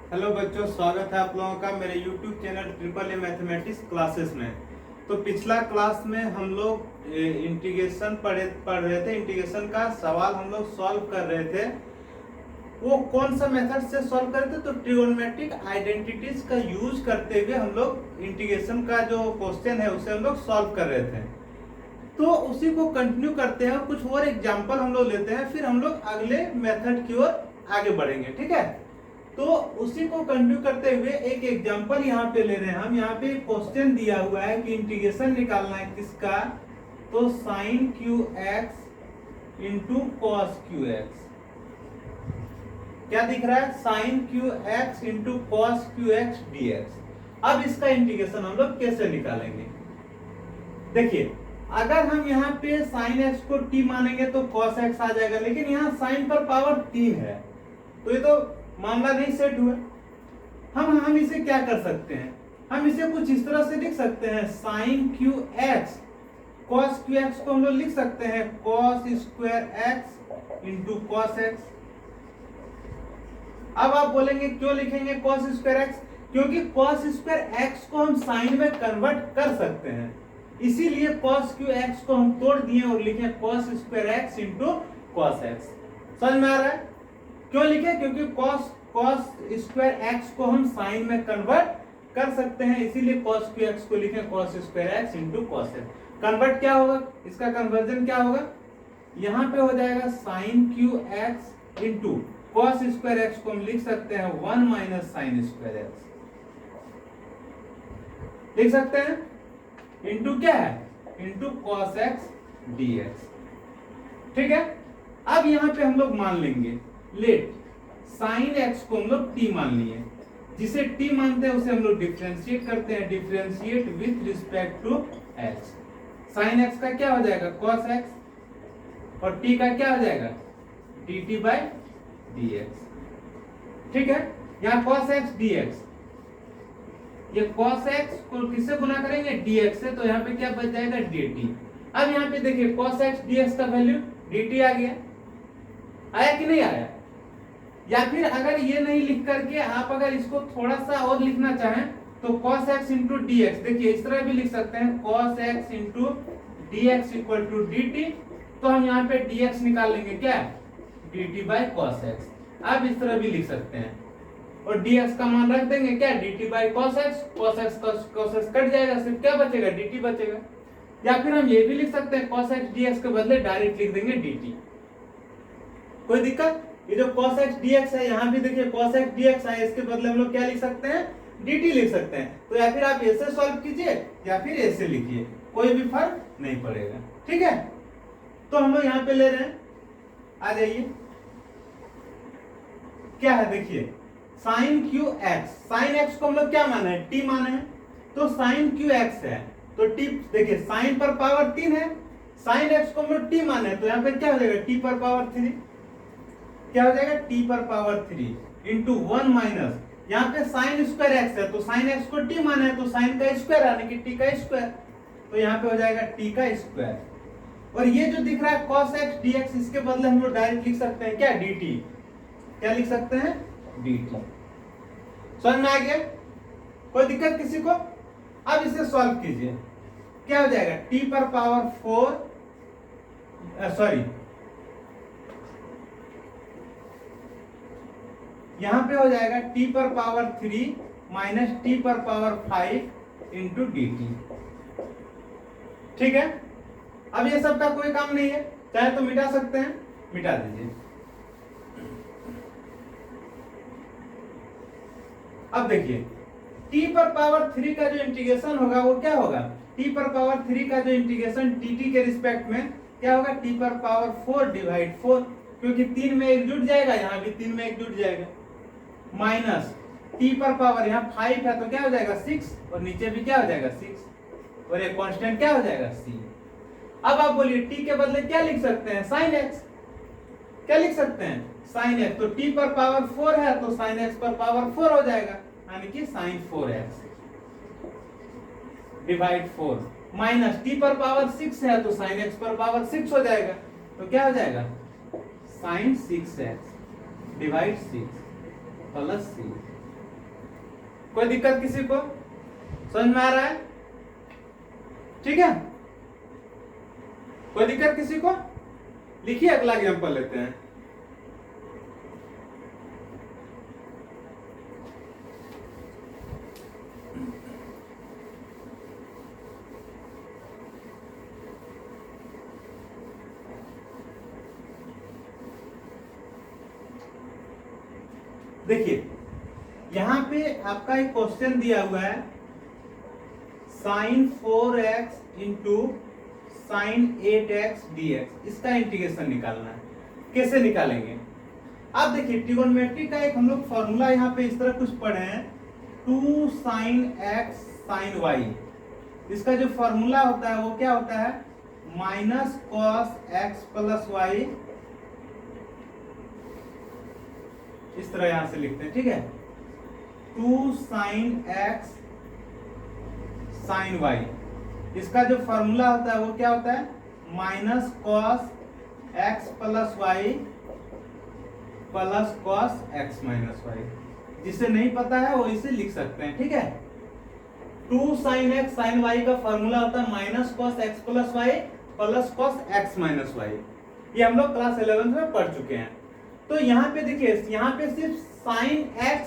Hello बच्चों, स्वागत है आप लोगों का मेरे YouTube channel triple A mathematics classes में। तो पिछला क्लास में हम लोग इंटीग्रेशन पढ़ रहे थे। इंटीग्रेशन का सवाल हम लोग सॉल्व कर रहे थे। वो कौन सा मेथड से सॉल्व कर रहे थे? तो ट्रिगोनोमेट्रिक आइडेंटिटीज का यूज करते हुए हम लोग इंटीग्रेशन का जो क्वेश्चन है उसे हम लोग सॉल्व कर रहे थे। तो उसी को कंटिन्यू करते हैं, कुछ और एग्जाम्पल हम लोग लेते हैं, फिर हम लोग अगले मेथड की ओर आगे बढ़ेंगे। ठीक है, तो उसी को कंटिन्यू करते हुए एक एग्जांपल यहाँ पे ले रहे हैं हम। यहाँ पे क्वेश्चन दिया हुआ है कि इंटीग्रेशन निकालना है किसका? तो sine cube x into cos cube x. क्या दिख रहा है? Sine cube x into cos cube x d x. अब इसका इंटीग्रेशन हम लोग कैसे निकालेंगे? देखिए, अगर हम यहाँ पे साइन एक्स को टी मानेंगे तो कॉस एक्स आ जाएगा, लेकिन यहाँ साइन पर पावर 3 है, तो ये तो मामला नहीं सेट हुआ। हम इसे क्या कर सकते हैं? हम इसे कुछ इस तरह से लिख सकते हैं, sine cube x cos cube x को हम लोग लिख सकते हैं cos square x into cos x. अब आप बोलेंगे क्यों लिखेंगे कॉस स्क्वायर एक्स? क्योंकि कॉस स्क्वायर एक्स को हम साइन में कन्वर्ट कर सकते हैं, इसीलिए कॉस क्यू एक्स को हम तोड़ दिए और लिखे cos square x into cos x. समझ में आ रहा है क्यों लिखे? क्योंकि कॉस स्क्वायर एक्स को हम साइन में कन्वर्ट कर सकते हैं, इसीलिए कॉस क्यू एक्स को लिखे cos square x into cos x. Convert क्या होगा? इसका कन्वर्जन क्या होगा? यहाँ पे हो जाएगा sine cube x into cos square x को हम लिख सकते हैं 1 माइनस साइन स्क्वायर एक्स, लिख सकते हैं, इंटू क्या है? Into cos x d x. ठीक है, अब यहाँ पे हम लोग मान लेंगे, लेट साइन एक्स को हम लोग टी मान लिए। जिसे टी मानते हैं उसे हम लोग डिफरेंशिएट करते हैं, differentiate with respect to x. Sine x का क्या हो जाएगा? कॉस एक्स, और टी का क्या हो जाएगा? D T by D x. ठीक है, यहाँ कॉस एक्स डी एक्स, ये कॉस एक्स को किससे गुना करेंगे? डी एक्स से, तो यहाँ पे क्या बच जाएगा? D T. अब यहाँ पे देखिए कॉस एक्स डी एक्स का वैल्यू डी टी आ गया, आया कि नहीं आया? या फिर अगर ये नहीं लिख करके आप अगर इसको थोड़ा सा और लिखना चाहें तो cos x into d x, देखिए इस तरह भी लिख सकते हैं, cos x into d x equal to d t. तो हम यहाँ पे dx निकाल लेंगे, क्या? dt by cos x। आप इस तरह भी लिख सकते हैं, और dx का मान रख देंगे, क्या? dt by cos x। cos x cut जाएगा, सिर्फ क्या बचेगा? dt बचेगा। या फिर हम ये भी लिख सकते हैं, cos x dx के बदले डायरेक्ट लिख देंगे dt। कोई दिक्कत? ये जो cos x dx है, यहाँ भी देखिए cos x dx है, इसके बदले हम लोग क्या लिख सकते हैं? dt लिख सकते हैं। तो या फिर आप ऐसे सॉल्व कीजिए या फिर ऐसे लिखिए, कोई भी फर्क नहीं पड़ेगा। ठीक है, तो हम लोग यहाँ पे ले रहे हैं, आ जाइए, क्या है? देखिए sine cube x, sine x को हम लोग क्या माने हैं? टी माने हैं, तो साइन क्यू एक्स है, तो टी, देखिए साइन पर पावर 3 है, साइन एक्स को हम लोग टी माने हैं, तो यहाँ पे क्या हो जाएगा? टी पर पावर 3। क्या हो जाएगा? टी पर पावर 3 इंटू 1 माइनस, यहाँ पे साइन स्क्वायर एक्स है, तो साइन एक्स को टी माना है, तो साइन का स्क्वायर यानी कि टी का स्क्वायर, तो यहाँ पे हो जाएगा टी का स्क्वायर। और ये जो दिख रहा है cos x dx, इसके बदले हम लोग डायरेक्ट लिख सकते हैं, क्या? dt। क्या लिख सकते हैं? dt। समझ में आ गया? कोई दिक्कत किसी को? अब इसे सॉल्व कीजिए, क्या हो जाएगा? t पर पावर 4, सॉरी, यहां पे हो जाएगा t पर पावर 3 माइनस t पर पावर 5 इंटू डी टी। ठीक है, अब ये सब का कोई काम नहीं है, चाहे तो मिटा सकते हैं, मिटा दीजिए। अब देखिए t पर पावर 3 का जो इंटीग्रेशन होगा वो क्या होगा? t पर पावर 3 का जो इंटीग्रेशन dt के रिस्पेक्ट में क्या होगा? t पर पावर 4 डिवाइड 4, क्योंकि 3 में 1 जुड़ जाएगा, यहाँ भी 3 में 1 जुड़ जाएगा, माइनस t पर पावर यहाँ 5 है, तो क्या हो जाएगा? 6, और नीचे भी क्या हो जाएगा? 6, और एक कांस्टेंट क्या हो जाएगा? c। अब आप बोलिए t के बदले क्या लिख सकते हैं? sin x। क्या लिख सकते हैं? sin x। तो t पर पावर 4 है, तो sin x पर पावर 4 हो जाएगा, यानी कि sin 4x divide 4, minus t पर पावर 6 है, तो sin x पर पावर 6 हो जाएगा, तो क्या हो जाएगा? sin 6x divide 6 plus 6। कोई दिक्कत किसी को? समझ में आ रहा है? ठीक है, कोई दिक्कत किसी को? लिखिए अगला एग्जांपल लेते हैं। देखिए यहां पे आपका एक क्वेश्चन दिया हुआ है, sine 4x into sine 8x dx, इसका इंटीग्रेशन निकालना है। कैसे निकालेंगे? आप देखिए ट्रिगोनोमेट्री का एक हम लोग फॉर्मूला यहाँ पे इस तरह कुछ पढ़े हैं, 2 साइन x साइन y। इसका जो फॉर्मूला होता है वो क्या होता है, minus cos x plus y. इस तरह यहां से लिखते हैं, ठीक है, 2 साइन x साइन वाई। इसका जो फॉर्मूला होता है वो क्या होता है, minus cos x plus y plus cos x minus y. जिसे नहीं पता है वो इसे लिख सकते हैं, ठीक है। 2 साइन x साइन वाई का फॉर्मूला होता है minus cos x plus y plus cos x minus y. ये हम लोग क्लास 11 में पढ़ चुके हैं। तो यहाँ पे देखिए, यहाँ पे सिर्फ साइन x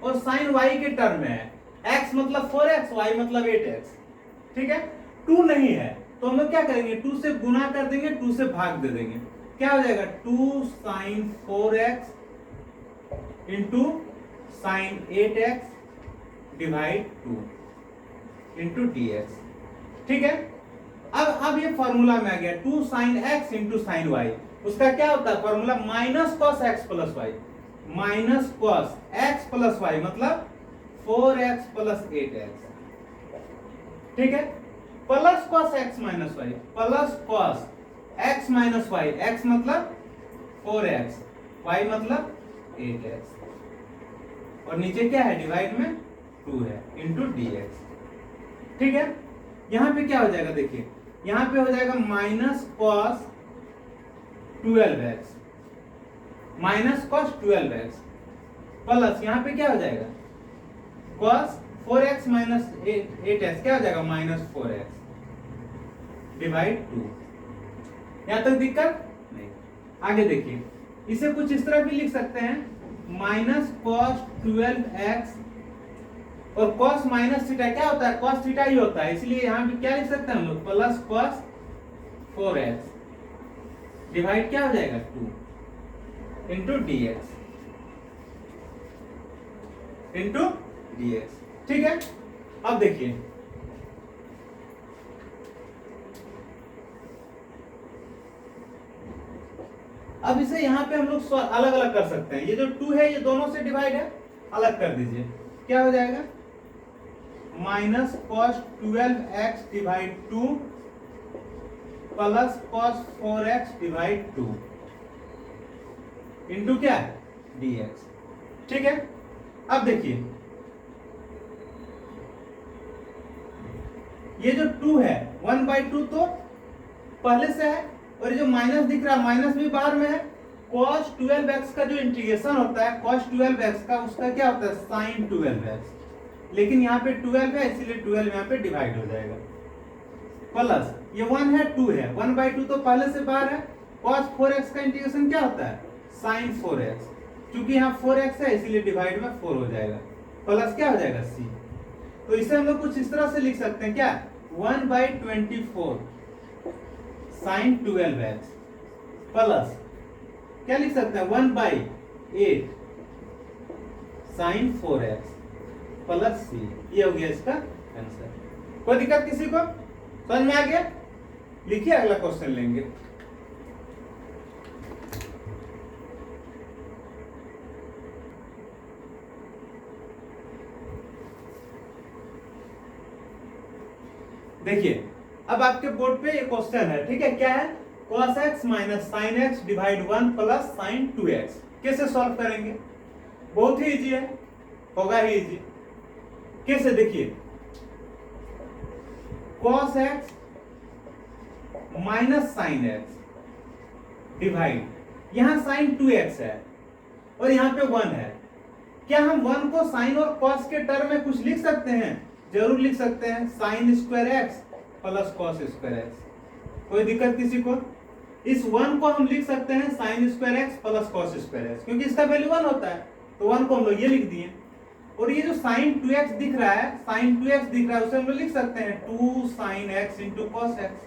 और साइन y के टर्म में है। x मतलब 4x, y मतलब 8x, ठीक है। 2 नहीं है तो हम लोग क्या करेंगे, 2 से गुना कर देंगे, 2 से भाग दे देंगे। क्या हो जाएगा, 2 sine 4x into sine 8x divide 2 into dx, ठीक है। अब ये फॉर्मूला में आ गया, 2 sine x into sine y। उसका क्या होता है formula, minus cos x plus y. Minus cos x plus y मतलब 4x प्लस 8x, ठीक है, plus cos x minus y plus cos x minus y. x मतलब 4x, y मतलब 8x, और नीचे क्या है, डिवाइड में 2 है, इंटू dx, ठीक है। यहां पे क्या हो जाएगा, देखिए यहां पे हो जाएगा minus cos 12x, minus cos 12x plus यहां पे क्या हो जाएगा, कॉस 4x माइनस 8x, क्या हो जाएगा, माइनस 4x डिवाइड 2। यहां तक दिक्कत नहीं। आगे देखिए, इसे कुछ इस तरह भी लिख सकते हैं, माइनस कॉस 12x और कॉस माइनस थीटा क्या होता है, कॉस थीटा ही होता है, इसलिए यहां पे क्या लिख सकते हैं हम लोग, प्लस कॉस 4x डिवाइड क्या हो जाएगा 2 इंटू dx, इंटू dx, ठीक है। अब देखिए अब इसे यहां पे हम लोग अलग अलग कर सकते हैं। ये जो 2 है ये दोनों से डिवाइड है, अलग कर दीजिए, क्या हो जाएगा, minus cos 12x divide 2 plus cos 4x divide 2 into क्या है, dx, ठीक है। अब देखिए ये जो 2 है 1/2 तो पहले से है, और ये जो माइनस दिख रहा है माइनस भी बाहर में है। cos 12x का जो इंटीग्रेशन होता है cos 12x का, उसका क्या होता है, sin 12x, लेकिन यहाँ पे 12 है इसीलिए 12 यहाँ पे डिवाइड हो जाएगा, प्लस ये 1 है 2 है, 1/2 तो पहले से बाहर है। cos 4x का इंटीग्रेशन क्या होता है, sin 4x, क्योंकि यहाँ 4x है इसीलिए डिवाइड में 4 हो जाएगा, प्लस क्या हो जाएगा c। तो इसे हम लोग कुछ इस तरह से लिख सकते हैं, क्या, 1/24 sin 12x प्लस क्या लिख सकते हैं, 1/8 sin 4x प्लस c। ये हो गया इसका आंसर। कोई दिक्कत किसी को, समझ में आ गया? लिखिए अगला क्वेश्चन लेंगे। देखिए अब आपके बोर्ड पे ये क्वेश्चन है, ठीक है, क्या है, cos x minus sine x divide 1 plus sine 2x। कैसे सॉल्व करेंगे, बहुत ही इजी है, होगा ही इजी। कैसे, देखिए cos x minus sine x divide, यहां साइन 2x है और यहां पे 1 है, क्या हम 1 को साइन और कॉस के टर्म में कुछ लिख सकते हैं? जरूर लिख सकते हैं, sine square x plus cos square x. कोई दिक्कत किसी को? इस 1 को हम लिख सकते हैं sine square x plus cos square x, क्योंकि इसका वैल्यू 1 होता है, तो 1 को हम लोग ये लिख दिए। और ये जो साइन 2x दिख रहा है, साइन 2x दिख रहा है, उसे हम लोग लिख सकते हैं 2 sine x into cos x,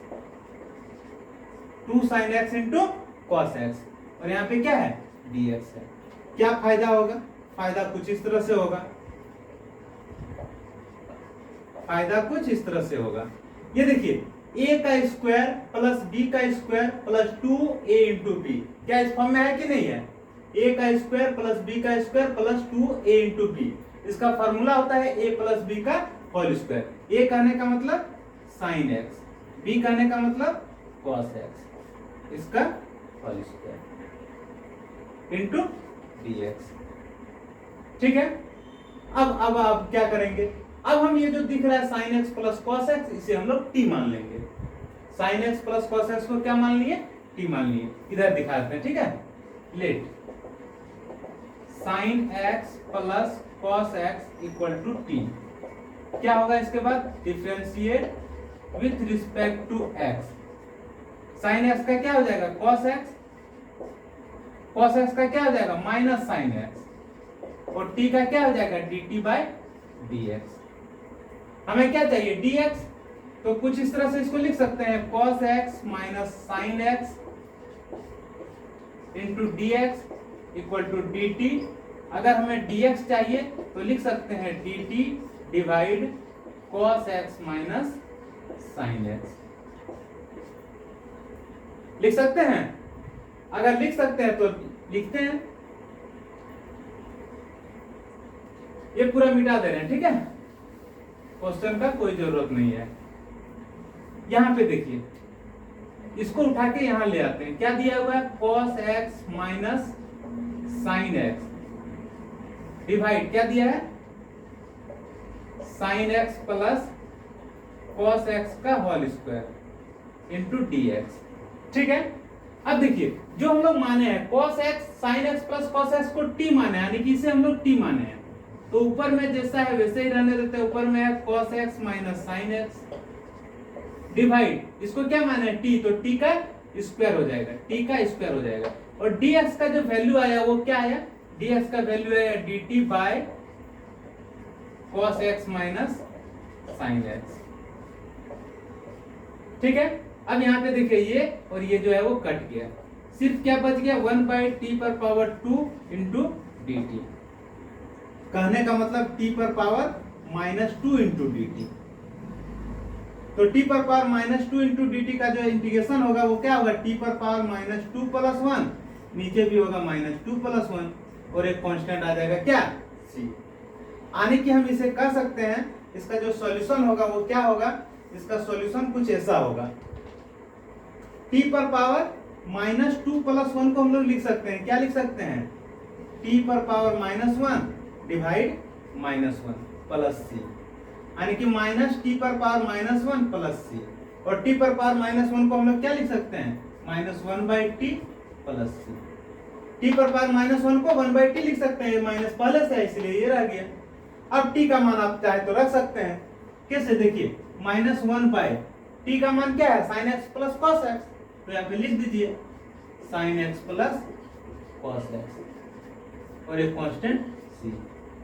2 sine x into cos x. और यहाँ पे क्या है? dx है। क्या फायदा होगा? फायदा कुछ इस तरह से होगा, फायदा कुछ इस तरह से होगा। ये देखिए, a का स्क्वायर प्लस b का square plus 2a into b, क्या इस फॉर्म में है कि नहीं है? a का स्क्वायर प्लस b का square plus 2a into b, इसका फॉर्मूला होता है a प्लस b का होल स्क्वायर। a कहने का मतलब साइन x, b कहने का मतलब कॉस x, इसका होल स्क्वायर इंटू dx। ठीक है। अब क्या करेंगे? अब हम ये जो दिख रहा है sign x plus cos x, इसे हम लोग t मान लेंगे। Sign x plus cos x को क्या मान लिए? t मान लिए। इधर दिखाते हैं, ठीक है। Let sine x plus cos x equal to t. क्या होगा इसके बाद? Differentiate with respect to x. Sine x का क्या हो जाएगा? कॉस एक्स, कॉस एक्स का क्या हो जाएगा? माइनस साइन एक्स, और t का क्या हो जाएगा? dt by dx। हमें क्या चाहिए? dx। तो कुछ इस तरह से इसको लिख सकते हैं, cos x minus sine x into dx equal to dt। अगर हमें dx चाहिए तो लिख सकते हैं dt divide cos x minus sine x। लिख सकते हैं? अगर लिख सकते हैं तो लिखते हैं, ये पूरा मिटा दे रहे हैं, ठीक है। क्वेश्चन का कोई जरूरत नहीं है। यहां पे देखिए, इसको उठा के यहां ले आते हैं। क्या दिया हुआ है? cos x minus sine x divide क्या दिया है? Sine x plus cos x का होल स्क्वायर इंटू dx। ठीक है। अब देखिए, जो हम लोग माने हैं cos x sin x plus cos x को t माने, यानी कि इसे हम लोग t माने हैं, तो ऊपर में जैसा है वैसे ही रहने देते हैं। ऊपर में है cos x minus sine x divide, इसको क्या माने हैं? t, तो t का स्क्वायर हो जाएगा, t का स्क्वायर हो जाएगा। और dx का जो वैल्यू आया वो क्या आया? dx का वैल्यू आया dt by cos x minus sine x। ठीक है। अब यहाँ पे देखिए, ये और ये जो है वो कट गया, सिर्फ क्या बच गया? 1 बाई टी पर पावर 2 इंटू डी टी। कहने का मतलब t पर power minus 2 into d t. तो t पर power minus 2 into d t का जो इंटीग्रेशन होगा वो क्या होगा? t पर पावर माइनस 2 प्लस 1, नीचे भी होगा माइनस 2 प्लस 1, और एक कांस्टेंट आ जाएगा क्या? c। आने की हम इसे कह सकते हैं, इसका जो सॉल्यूशन होगा वो क्या होगा? इसका सॉल्यूशन कुछ ऐसा होगा। t पर पावर माइनस 2 प्लस 1 को हम लोग लिख सकते हैं, क्या लिख सकते हैं? t पर power minus 1 divide minus 1 plus c, यानी कि माइनस t पर पावर माइनस 1 प्लस c। और t पर पावर माइनस 1 को हम लोग क्या लिख सकते हैं? Minus 1 by T plus c। t पर पावर माइनस 1 को 1 बाई टी लिख सकते हैं, माइनस पहले से है इसलिए ये रह गया। अब t का मान आप चाहे तो रख सकते हैं, कैसे? देखिए, माइनस 1 बाई t का मान क्या है? Sign x plus cos x, तो यहाँ पे लिख दीजिए sign x plus cos x, और एक कांस्टेंट c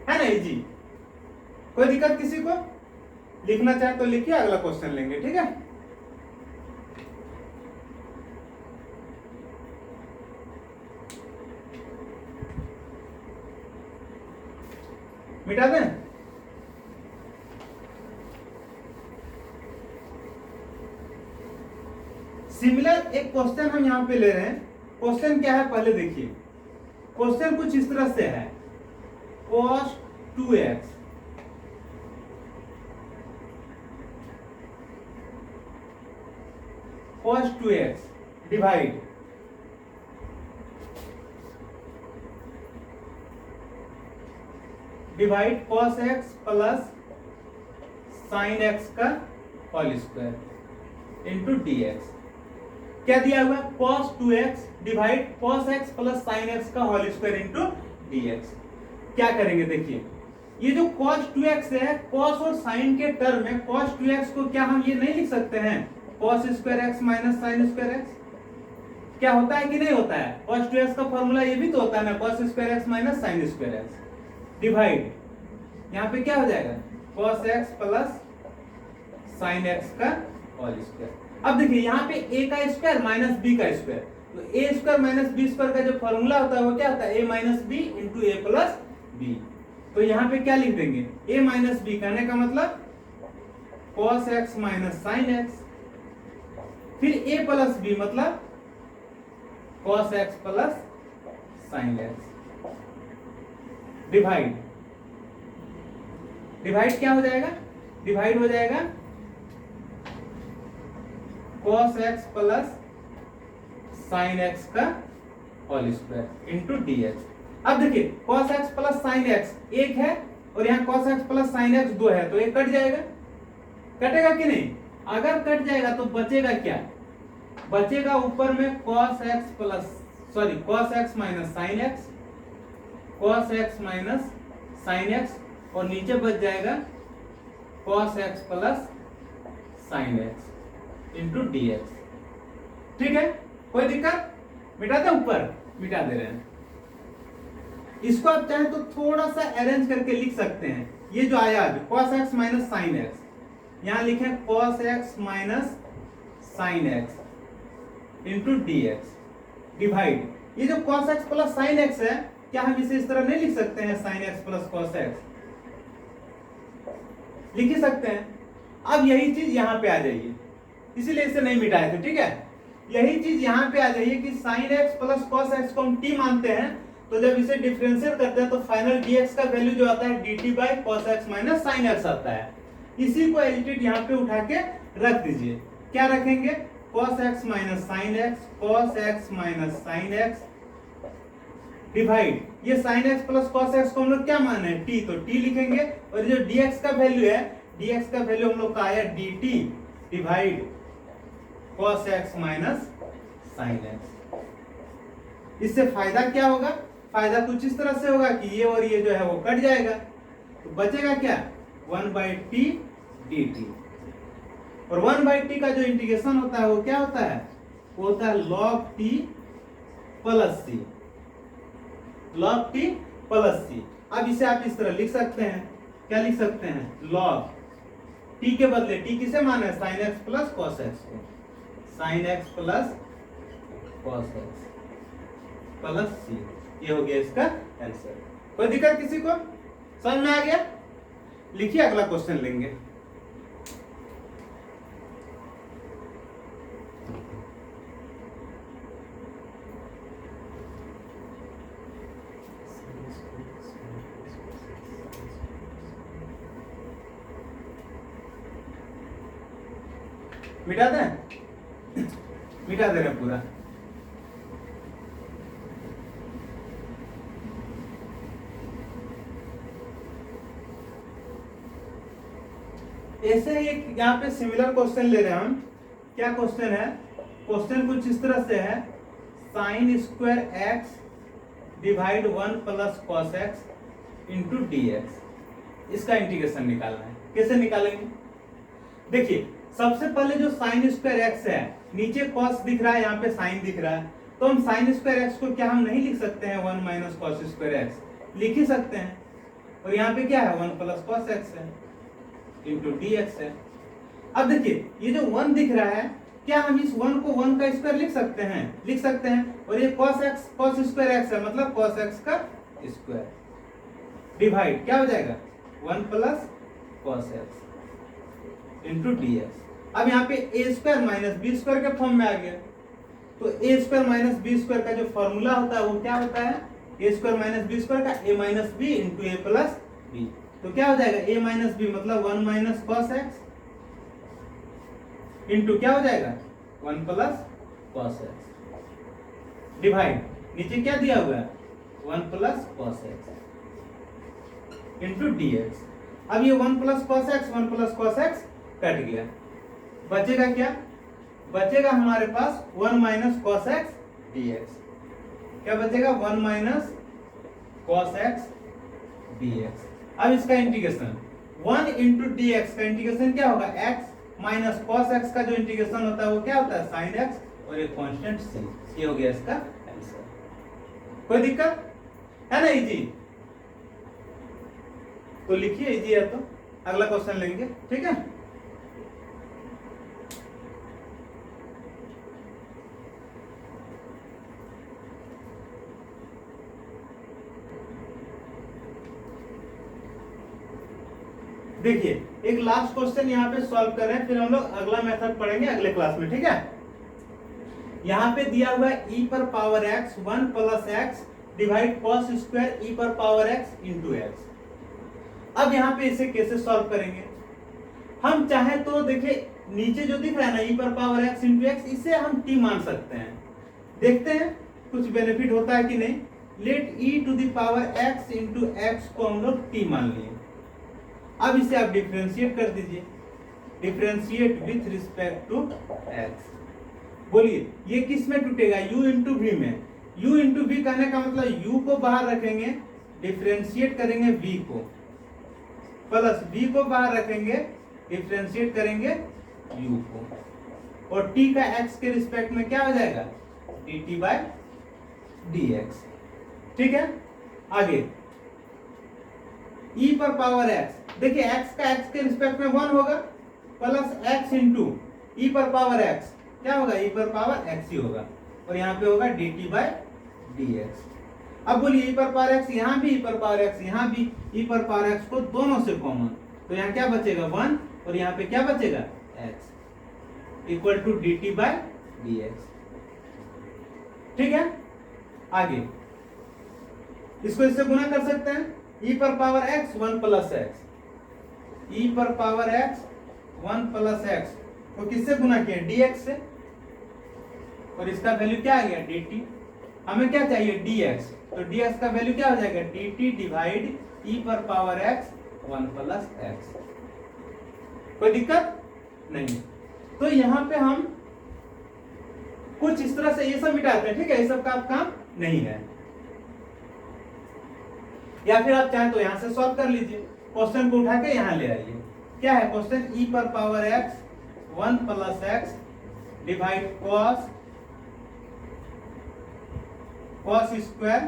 है ना। इजी, कोई दिक्कत किसी को? लिखना चाहे तो लिखिए, अगला क्वेश्चन लेंगे, ठीक है। मिटा दें? सिमिलर एक क्वेश्चन हम यहां पे ले रहे हैं। क्वेश्चन क्या है पहले देखिए। क्वेश्चन कुछ इस तरह से है, cos 2x cos 2x divide cos x plus sign x का होल स्क्वायर इंटू dx। क्या दिया हुआ है? cos 2x divide cos x plus sign x का होल स्क्वायर इंटू dx। क्या करेंगे, देखिए ये जो cos 2x है, cos और sin के टर्म में cos 2x को क्या हम ये नहीं लिख सकते हैं cos square x minus sin square x? क्या होता है कि नहीं होता है? cos 2x का फॉर्मूला ये भी तो होता है ना, cos square x minus sin square x divide, यहाँ पे क्या हो जाएगा cos x plus sin x का होल स्क्वायर। अब देखिए यहाँ पे a का स्क्वायर माइनस b का स्क्वायर, तो a square minus b square का जो फॉर्मूला होता है वो क्या होता है a minus b into a plus b. तो यहाँ पे क्या लिख देंगे a माइनस b, कहने का मतलब cos x minus sin x, फिर a प्लस b मतलब cos x plus sin x divide, divide क्या हो जाएगा, डिवाइड हो जाएगा cos x plus sin x का होल स्क्वायर इंटू dx। अब देखिए cos x plus sin x एक है और यहाँ cos x plus sin x दो है, तो ये कट जाएगा, कटेगा कि नहीं? अगर कट जाएगा तो बचेगा क्या, बचेगा ऊपर में cos x plus cos x minus sin x, cos x minus sin x, और नीचे बच जाएगा cos x plus sin x into dx। ठीक है, कोई दिक्कत? मिटा दे, ऊपर मिटा दे रहे हैं। इसको आप चाहे तो थोड़ा सा अरेंज करके लिख सकते हैं, ये जो आया अभी cos x minus sin x, यहां लिखे cos x minus sin x into dx divide, ये जो cos x plus sin x है, क्या हम इसे इस तरह नहीं लिख सकते हैं sin x plus cos x? लिख ही सकते हैं। अब यही चीज यहाँ पे आ जाइए, इसीलिए इसे नहीं मिटाए थे, ठीक है? यही चीज यहाँ पे आ जाइए कि sin x plus cos x को हम t मानते हैं, तो जब इसे डिफरेंशिएट करते हैं तो फाइनल dx का वैल्यू जो आता है dt by cos x minus sin x आता है। इसी को एलिटेड यहाँ पे उठा के रख दीजिए, क्या रखेंगे cos x minus sin x, cos x minus sin x divide, ये sin x plus cos x को हम लोग क्या माने हैं t, तो t लिखेंगे, और जो dx का वैल्यू है, dx का वैल्यू हम लोग का आया dt divide cos x minus sin x। इससे फायदा क्या होगा, फायदा कुछ इस तरह से होगा कि ये और ये जो है वो कट जाएगा, तो बचेगा क्या 1/t dt, और 1/t का जो इंटीग्रेशन होता है वो क्या होता है, वो होता है log t plus c, log t plus c। अब इसे आप इस तरह लिख सकते हैं, क्या लिख सकते हैं, log t के बदले t किसे माना है sin x plus cos x को, sin x plus cos x plus c, ये हो गया इसका आंसर। कोई दिक्कत किसी को, समझ में आ गया? लिखिए, अगला क्वेश्चन लेंगे। मिटा दें, मिटा दे रहे पूरा। ऐसे ही एक यहाँ पे सिमिलर क्वेश्चन ले रहे हैं हम। क्या क्वेश्चन है, क्वेश्चन कुछ इस तरह से है, sine square x divide 1 plus cos x into d x, इसका इंटीग्रेशन निकालना है। कैसे निकालेंगे, देखिए सबसे पहले जो साइन स्क्वायर एक्स है, नीचे कॉस दिख रहा है, यहाँ पे साइन दिख रहा है, तो हम साइन स्क्वायर एक्स को क्या हम नहीं लिख सकते हैं 1 माइनस कॉस स्क्वायर एक्स, लिख ही सकते हैं। और यहाँ पे क्या है 1 प्लस कॉस एक्स है इंटू डी एक्स है। अब देखिए ये जो 1 दिख रहा है, क्या हम इस 1 को 1 का स्क्वायर लिख सकते हैं, लिख सकते हैं। और ये cos x cos square x है, मतलब cos x का स्क्वायर डिवाइड क्या हो जाएगा 1 plus cos x into d x. अब यहाँ पे a square minus b square के फॉर्म में आ गया, तो a square minus b square का जो फॉर्मूला होता है वो क्या होता है, a square minus b square का a minus b into a plus b. तो क्या हो जाएगा a माइनस बी मतलब 1 माइनस कॉस एक्स इंटू क्या हो जाएगा 1 प्लस कॉस एक्स डिवाइड, नीचे क्या दिया हुआ है 1 plus cos x into d x. अब ये 1 plus cos x 1 plus cos x cut गया, बचेगा क्या, बचेगा हमारे पास 1 minus cos x d x. क्या बचेगा 1 माइनस कॉस एक्स dx। अब इसका इंटीग्रेशन 1 इंटू डी एक्स का इंटीग्रेशन क्या होगा, x माइनस कॉस एक्स का जो इंटीग्रेशन होता है वो क्या होता है, साइन एक्स, और एक कांस्टेंट c। ये हो गया इसका आंसर। कोई दिक्कत है ना, इजी? तो लिखिए इजी है, तो अगला क्वेश्चन लेंगे, ठीक है। देखिए एक लास्ट क्वेश्चन यहाँ पे सॉल्व कर रहे हैं, फिर हम लोग अगला मेथड पढ़ेंगे अगले क्लास में, ठीक है। यहाँ पे दिया हुआ है e पर power x 1 plus x divide cos square e पर पावर x इंटू एक्स। अब यहाँ पे इसे कैसे सॉल्व करेंगे, हम चाहे तो देखिए नीचे जो दिख रहा है ना e पर पावर x इंटू एक्स, इसे हम t मान सकते हैं। देखते हैं कुछ बेनिफिट होता है कि नहीं। Let e to the power x into x को हम लोग t मान लिए। अब इसे आप डिफरेंशिएट कर दीजिए, differentiate with respect to x। बोलिए ये किस में टूटेगा, u इंटू v में। u इंटू v कहने का मतलब u को बाहर रखेंगे, डिफरेंशिएट करेंगे v को, प्लस v को बाहर रखेंगे, डिफरेंशिएट करेंगे u को, और t का x के रिस्पेक्ट में क्या हो जाएगा, dt बाय dx। ठीक है, आगे e पर पावर x, देखिए x का x के रिस्पेक्ट में 1 होगा, प्लस x इंटू e पर पावर x क्या होगा, e पर पावर x ही होगा, और यहाँ पे होगा dt बाय dx। अब बोलिए e पर पावर x, यहाँ भी e पर पावर x, यहाँ भी e पर पावर x को दोनों से कॉमन, तो यहाँ क्या बचेगा 1, और यहाँ पे क्या बचेगा x equal to dt by dx। ठीक है, आगे इसको इससे गुना कर सकते हैं, e पर power x 1 plus x, e पर पावर x 1 प्लस x तो किससे गुना किया, dx से, और इसका वैल्यू क्या आ गया dt। हमें क्या चाहिए dx, तो dx का वैल्यू क्या हो जाएगा, dt डिवाइड e पर पावर x 1 प्लस x। कोई दिक्कत नहीं। तो यहाँ पे हम कुछ इस तरह से ये सब मिटाते हैं, ठीक है, ये सब का काम नहीं है। या फिर आप चाहें तो यहां से सॉल्व कर लीजिए, क्वेश्चन को उठा के यहां ले आइए। क्या है क्वेश्चन, e पर power x 1 plus x divide cos square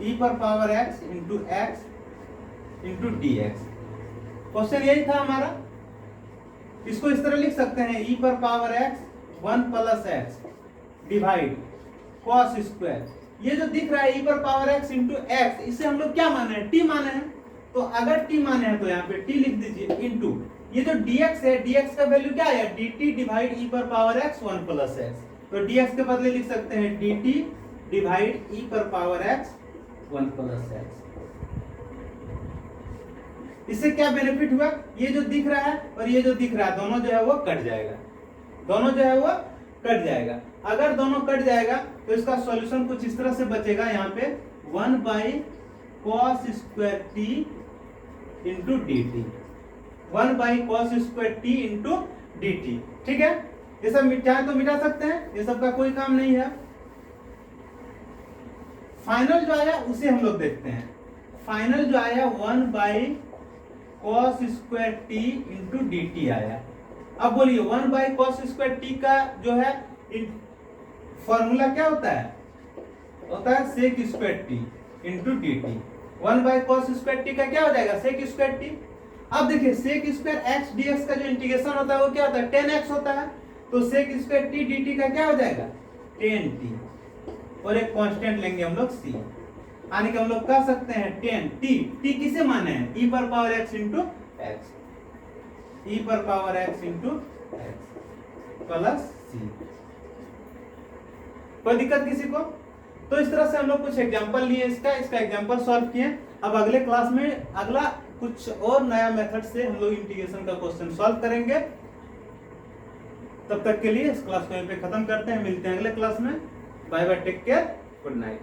e पर power x into x into dx। Question यही था हमारा। इसको इस तरह लिख सकते हैं, e पर power x 1 plus x divide cos square, ये जो दिख रहा है e पर पावर x इंटू एक्स, इसे हम लोग क्या माने हैं, t माने हैं। तो अगर t माने हैं तो यहाँ पे t लिख दीजिए, इंटू ये जो dx है, dx का वैल्यू क्या है, dt डिवाइड e पर पावर x 1 प्लस एक्स, तो dx के बदले लिख सकते हैं dt डिवाइड e पर पावर x 1 प्लस एक्स। इससे क्या बेनिफिट हुआ, ये जो दिख रहा है और ये जो दिख रहा है दोनों जो है वो कट जाएगा, दोनों जो है वो कट जाएगा। अगर दोनों कट जाएगा तो इसका सॉल्यूशन कुछ इस तरह से बचेगा, यहाँ पे 1 by cos square t into d t, 1 by cos square t into d T. ठीक है, ये सब चाहे तो मिटा सकते हैं, ये सब का कोई काम नहीं है। फाइनल जो आया उसे हम लोग देखते हैं। फाइनल जो आया 1 by cos square t into d T आया। अब बोलिए 1 बाई कॉस स्क्वायर टी का जो है फॉर्मूला क्या होता है, होता है sec square t into d t. 1 by cos square t का क्या हो जाएगा, सेक स्क्वायर टी। अब देखिए सेक स्क्वायर एक्स डीएक्स का जो इंटीग्रेशन होता है वो क्या होता है, 10x होता है, तो sec square t d t का क्या हो जाएगा 10t, और एक कांस्टेंट लेंगे हम लोग c, यानी कि हम लोग कह सकते हैं 10t किसे माने हैं, e पर power x into x, e पर power x into x plus c। कोई दिक्कत किसी को? तो इस तरह से हम लोग कुछ एग्जांपल लिए, इसका एग्जांपल सॉल्व किए। अब अगले क्लास में अगला कुछ और नया मेथड से हम लोग इंटीग्रेशन का क्वेश्चन सॉल्व करेंगे। तब तक के लिए इस क्लास को यहीं पे खत्म करते हैं, मिलते हैं अगले क्लास में। Bye bye, take care, good night.